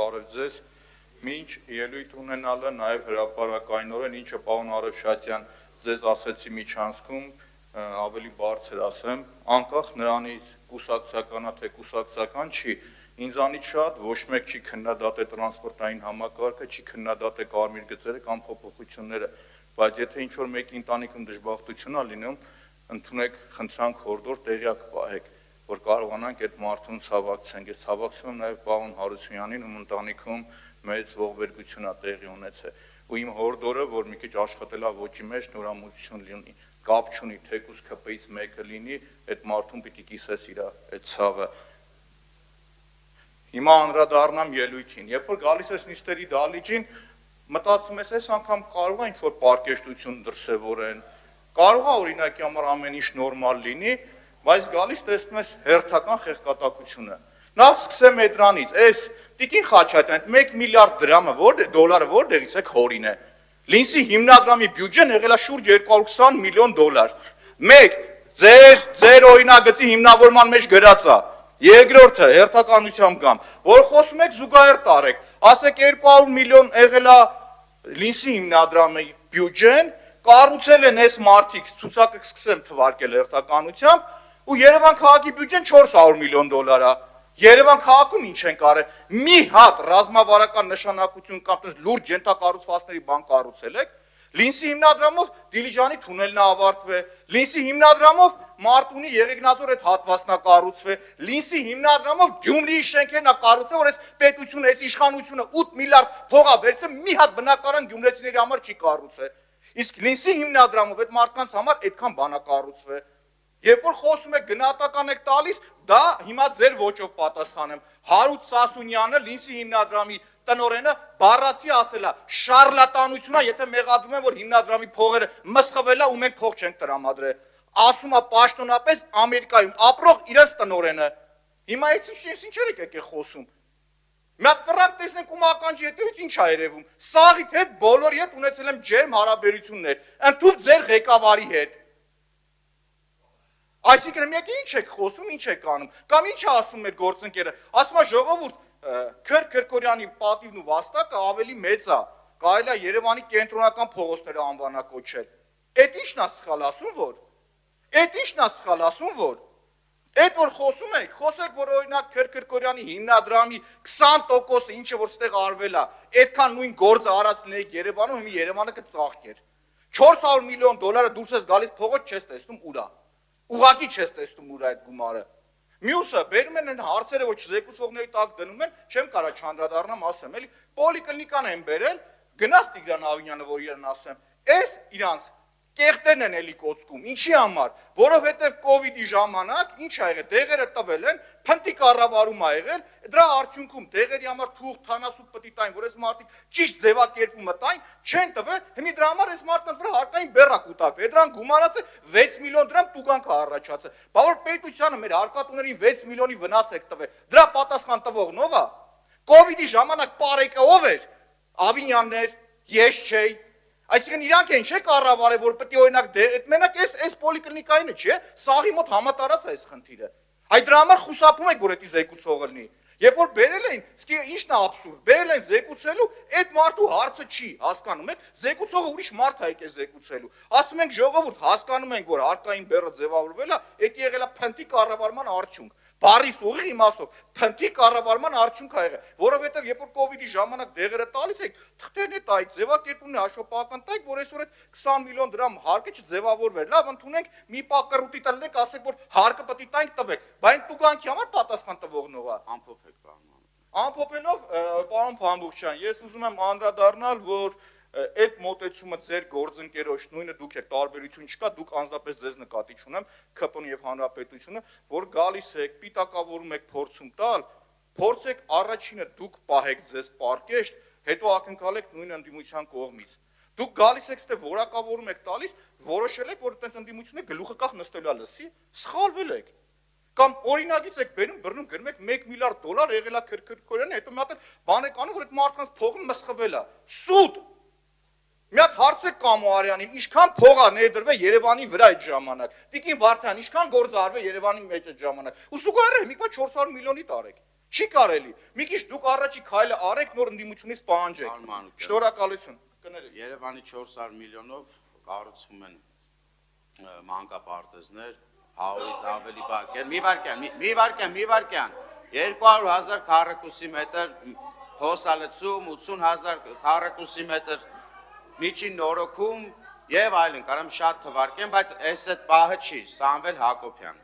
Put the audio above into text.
բարև ձեզ, մինչ ելույթ ունենալը նաև հրապարակայնորեն, ինչը պարոն Արևշատյան ձեզ ասեցի միջանցքում, ավելի բարձր ասեմ, անկախ նրանից կուսակցականա թե կուսակցական չի, ինձանից շատ ոչ մեկ չի քննադատել տրանսպորտային համակարգը, չի քննադատել կարմիր գծերը կամ փոփոխությունները, բայց եթե ինչ-որ մեկի ընտանիքում դժբախտություն է լինում, ընդունեք խնդրանք հորդոր տեղյակ պահեք, որ կարողանանք այդ մարդուն ցավակցենք, ես ցավակցում եմ նաև պարոն Հարությունյանին, ում ընտանիքում մեծ ողբերգություն է տեղի ունեցել, ու իմ հորդորը, որ մի քիչ աշխատելա ոճի մեջ նորամուծություն լինի, կապ չունի, թեկուզ ԿՊ-ից մեկը լինի, այդ մարդուն պիտի կիսես իր այդ ցավը։ Հիմա անդրադառնամ ելույթին, երբ որ գալիս ես նիստերի դահլիճին, մտածում ես, այս անգամ կարող է ինչ-որ պարկեշտություն դրսևորեն, կարող է օրինակի համար ամեն ինչ նորմալ լինի, բայց գալիս տեսնում ես հերթական խեղկատակությունը։ Նախ սկսեմ այդ դրանից, այս Տիկին Խաչատրյան, 1 միլիարդ դոլարը որտեղից է հորին է։ Լինսի հիմնադրամի բյուջեն եղել է շուրջ 220 միլիոն դոլար։ Մեկ, ձեր օրինագծի հիմնավորման մեջ գրած է։ Երկրորդը հերթականությամբ կամ, որ խոսում եք զուգահեռ տարեք, ասեք 200 միլիոն եղել է Լինսի հիմնադրամի բյուջեն, կառուցել են այս մարդիկ, ցուցակը սկսեմ թվարկել հերթականությամբ, ու Երևան քաղաքի բյուջեն 400 միլիոն դոլար է։ Երևան քաղաքում ինչ են կարել, մի հատ ռազմավարական նշանակություն կամ լուրջ ենթակառուցվածքների բան կառուցել եք, Լինսի հիմնադրամով Դիլիջանի թունելն է ավարտվել, Լինսի հիմնադրամով Մարտունի Եղեգնաձոր այդ հատվածն է կառուցվել, Լինսի հիմնադրամով Գյումրիի շենքերն է կառուցվել, որ այս պետությունը, այս իշխանությունը 8 միլիարդ փող է վերցրել, մի հատ բնակարան գյումրեցիների համար չի կառուցել։ Իսկ Լինսի հիմնադրամով այդ մարդկանց համար այդքան բան է կառուցվել։ Երբ որ խոսում եք գնահատական եք տալիս, դա հիմա ձեր ոճով պատասխանեմ։ Հարութ Սասունյանը, Լինսի հիմնադրամի տնօրենը, բառացի ասել է, շարլատանություն է, եթե մեղադրում են, որ հիմնադրամի փողերը մսխվել է ու մենք փող չենք տրամադրել։ Ասում է պաշտոնապես Ամերիկայում ապրող իրենց տնօրենը։ Հիմա այս ինչեր եք եկել խոսում։ Մի հատ ֆրանկ տեսնենք ում ականջի հետևից ինչ է երևում։ Սաղիթ հետ բոլորի հետ ունեցել եմ ջերմ հարաբերություններ, ընդհանուր ձեր ղեկավարի հետ։ Այսինքն մի եկի ինչ եք խոսում, ինչ եք անում, կամ ինչ է ասում մեր գործընկերը, ասում է ժողովուրդ, Քրկորյանի պատիվն ու վաստակը ավելի մեծ է, կարելի է Երևանի կենտրոնական փողոցները անվանակոչել։ Էդ ի՞նչն է սխալ ասում, որ։ Էդ ի՞նչն է սխալ ասում, որ։ Այդ որ խոսում եք, խոսեք, որ օրինակ Քրկորյանի հիմնադրամի 20%-ը ինչը որ ստեղ արվել է, այդքան նույն գործը արած լինեիք Երևանում, հիմա Երևանը կծաղկեր։ 400 միլիոն դոլարը դուրս ես գալիս փողոց չես տեսնում ուր է։ Ուղղակի չես տեսնում ուր է այդ գումարը։ Մյուսը բերում են այն հարցերը, որ չզեկուցողների տակ դնում են, չեմ կարա չանդրադառնամ, ասեմ, էլի պոլիկլինիկան են բերել, գնաց Տիգրան Ավինյանը, որ իրեն ասեմ, այս իրանց կեղտերն են էլի կոծկում, ինչի համար, որովհետև կովիդի ժամանակ ինչ ա եղել, դեղերը տվել են, փնտի կառավարում ա եղել, դրա արդյունքում դեղերի համար թուղթ, թանասուկ պտի տային, որ այս մարդիկ ճիշտ ձևակերպումը տային, չեն տվել, հիմի դրա համար այս մարդկանց վրա հարկային բեռ ա կուտակվել, դրան գումարած է 6 միլիոն դրամ տուգանք ա առաջացել, բա որ պետությանը մեր հարկատուներին 6 միլիոնի վնաս եք տվել, դրա պատասխան տվողն ով ա, կովիդի ժամանակ պարեկը ով էր, Ավինյանն էր, ես չէի։ Այսինքն իրանք են չէ կառավարել, որ պետք է օրինակ մենակ այս պոլիկլինիկայինը չէ, սաղի մոտ համատարած է այս խնդիրը։ Այդ դրա համար խուսափում եք, որ դա զեկուցողը լինի։ Երբ որ բերել էին, իսկ ի՞նչն է աբսուրդ, բերել են զեկուցելու, այդ մարդու հարցը չի, հասկանում եք, զեկուցողը ուրիշ մարդ է եկել զեկուցելու։ Ասում ենք ժողովուրդ, հասկանում ենք, որ հարկային բեռը ձևավորվել է, դա եղել է փնտի կառավարման արդյունք։ Բարիս ուղիղ իմաստով փնտի կառավարման արդյունք ա եղել, որովհետև երբ որ կովիդի ժամանակ դեղերը տալիս եք, թղթերն է տայիք, ձևակերպումն է հաշվապահական տայիք, որ այսօր այդ 20 միլիոն դրամ հարկը չձևավորվեր, լավ ընդունենք մի պակռուտի տնենք, ասեք, որ հարկը պետք է տայինք տվեք, բայց այն տուգանքի համար պատասխան տվողն ով է, ամփոփեք պարոն։ Ամփոփելով, պարոն Փամբուխյան, ես ուզում եմ անդրադառնալ, որ այդ մոտեցումը ձեր գործընկերոջ նույնը դուք եք, տարբերություն չկա, դուք անձնապես ձեզ նկատի չունեմ, ԿՊ-ն եւ հանրապետությունը, որ գալիս եք, պիտակավորում եք փորձում տալ, փորձեք առաջինը դուք պահեք ձեզ պարկեշտ, հետո ակնկալեք նույն ընդդիմության կողմից։ Դուք գալիս եք, ստե որակավորում եք տալիս, որոշել եք, որ այդպես ընդդիմությունը գլուխը կախ նստելու է լսի, սխալվել եք։ Կամ օրինագից եք բերում, բռնում գրում եք 1 միլիարդ դոլար եղել է Քրկորյանի, հետո մի հատ բան եք անում, որ այդ մարդկանց փողը մսխվել է։ Սուտ։ Մի հատ հարցեք Կամո Արյանին, ինչքան փող ա ներդրվել Երևանի վրա այդ ժամանակ։ Տիկին Վարդան, ինչքան գործ արվել Երևանի մեջ այդ ժամանակ։ Ու զուգահեռ մի քիչ 400 միլիոնի տարեք։ Չի կարելի։ Մի քիչ դուք առաջի քայլը արեք, նոր ընդդիմությունից պահանջեք։ Շնորհակալություն։ Կներեք։ Երևանի 400 միլիոնով կառուցվում են մանկապարտեզներ, 100-ից ավելի բակեր։ Մի վարքյան։ 200,000 քառակուսի մետր հոսալցում, 80,000 քառակուսի մետր միջին նորոգում եւ այլն, կարամ շատ թվարկեմ, բայց այս այդ պահը չի, Սամվել Հակոբյան։